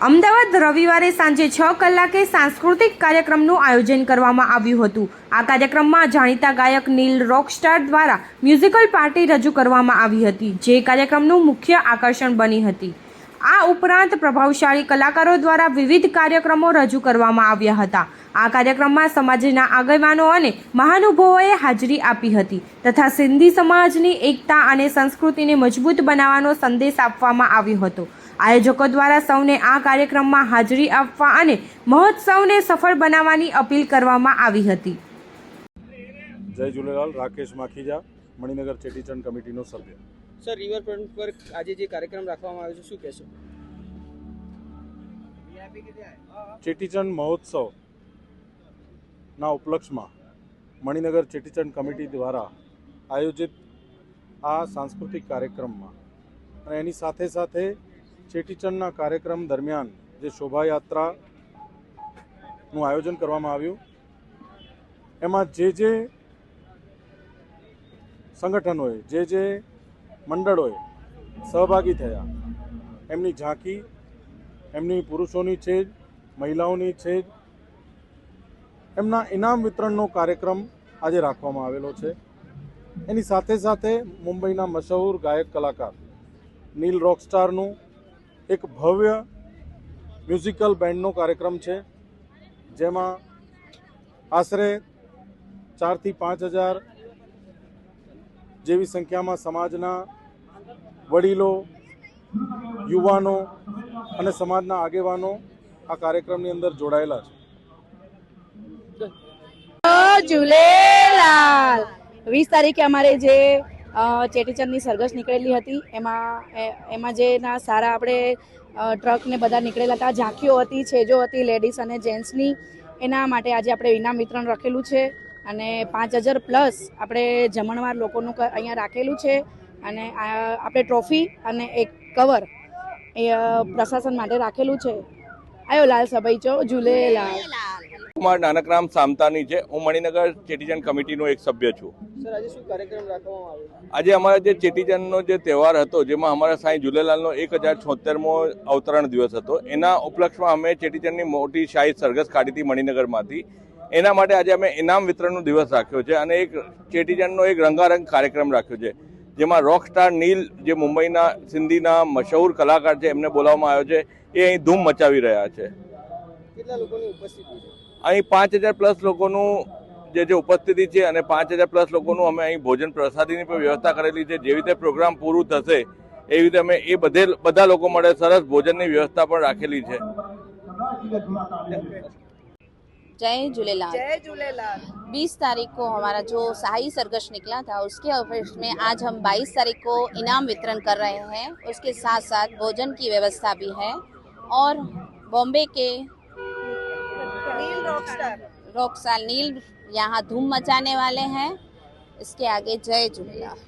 અમદાવાદ રવિવારે સાંજે 6 કલાકે સાંસ્કૃતિક કાર્યક્રમનું આયોજન કરવામાં આવ્યું હતું। આ કાર્યક્રમમાં જાણીતા ગાયક નીલ રોકસ્ટાર દ્વારા મ્યુઝિકલ પાર્ટી રજૂ કરવામાં આવી હતી, જે કાર્યક્રમનું મુખ્ય આકર્ષણ બની હતી। આ ઉપરાંત પ્રભાવશાળી કલાકારો દ્વારા વિવિધ કાર્યક્રમો રજૂ કરવામાં આવ્યા હતા। આ કાર્યક્રમમાં સમાજના આગેવાનો અને મહાનુભાવોએ હાજરી આપી હતી તથા સિંધી સમાજની એકતા અને સંસ્કૃતિને મજબૂત બનાવવાનો સંદેશ આપવામાં આવ્યો હતો। આયોજકો દ્વારા સૌને આ કાર્યક્રમમાં હાજરી આપવા અને મહોત્સવને સફળ બનાવવાની અપીલ કરવામાં આવી હતી। જય ઝૂલેલાલ। રાકેશ માખીજા, મણિનગર ચેટીચંડ કમિટીનો સભ્ય। સર, રિવરફ્રન્ટ પર આજે જે કાર્યક્રમ રાખવામાં આવ્યો છે, શું કહેશો? ચેટીચંડ મહોત્સવના ઉપલક્ષમાં મણિનગર ચેટીચંડ કમિટી દ્વારા આયોજિત આ સાંસ્કૃતિક કાર્યક્રમમાં અને એની સાથે સાથે ચેટીચંડના કાર્યક્રમ દરમિયાન જે શોભાયાત્રાનું આયોજન કરવામાં આવ્યું, એમાં જે સંગઠનોએ જે મંડળોએ સહભાગી થયા, એમની ઝાંકી, એમની પુરુષોની છે, મહિલાઓની છે, એમના ઇનામ વિતરણનો કાર્યક્રમ આજે રાખવામાં આવેલો છે। એની સાથે સાથે મુંબઈના મશહૂર ગાયક કલાકાર નીલ રોકસ્ટારનું એક ભવ્ય મ્યુઝિકલ બેન્ડનો કાર્યક્રમ છે, જેમાં આશરે 4 થી 5,000 જેવી સંખ્યામાં સમાજના વડીલો, યુવાનો અને સમાજના આગેવાનો આ કાર્યક્રમની અંદર જોડાયેલા છે। ઝૂલેલાલ 20 તારીખે અમારે જે ચેટીચંડની સરઘસ નીકળેલી હતી, એમાં જે સારા આપણે ટ્રક ને બધા નીકળેલા હતા, ઝાંખીઓ હતી, છેજો હતી, લેડીઝ અને જેન્ટ્સની। એના માટે આજે આપણે ઇનામ વિતરણ રાખેલું છે અને 5,000 પ્લસ આપણે જમણવાર લોકોનું અહીંયા રાખેલું છે અને આપણે ટ્રોફી અને એક કવર એ પ્રશાસન માટે રાખેલું છે। આયો લાલ સભાઈ ઝૂલેલાલ। કુમાર નાનકરામ સામતાની છે। હું મણિનગર ચેટીચંડ કમિટીનો એક સભ્ય છું। સર, આજે શું કાર્યક્રમ રાખવામાં આવ્યો? આજે અમારા જે ચેટીચંડનો જે તહેવાર હતો, જેમાં અમારા સાંઈ ઝૂલેલાલનો 1076મો અવતરણ દિવસ હતો, એના ઉપલક્ષમાં અમે ચેટીચંડની મોટી શાહી સરઘસ કાઢી હતી મણિનગરમાંથી। એના માટે આજે અમે ઇનામ વિતરણનો દિવસ રાખ્યો છે અને એક ચેટીચંડનો એક રંગારંગ કાર્યક્રમ રાખ્યો છે, જેમાં રોકસ્ટાર નીલ, જે મુંબઈના સિંધીના મશહૂર કલાકાર છે, એમને બોલાવવામાં આવ્યો છે। એ અહીં ધૂમ મચાવી રહ્યા છે। કેટલા લોકોની ઉપસ્થિતિ છે અહીં? 5,000 પ્લસ લોકોનું જે ઉપસ્થિતિ છે અને 5,000 પ્લસ લોકોનું અમે અહીં ભોજન પ્રસાદીની પણ વ્યવસ્થા કરેલી છે। જેવી રીતે પ્રોગ્રામ પૂરું થશે એવી રીતે અમે બધા લોકો માટે સરસ ભોજનની व्यवस्था પણ રાખેલી છે। जय झूलेलाल। जय झूलेलाल। 20 तारीख को हमारा जो शाही सरगश निकला था, उसके अवसर में आज हम 22 तारीख को इनाम वितरण कर रहे हैं। उसके साथ साथ भोजन की व्यवस्था भी है और बॉम्बे के रॉकस्टार नील यहाँ धूम मचाने वाले हैं। इसके आगे जय झूलेलाल।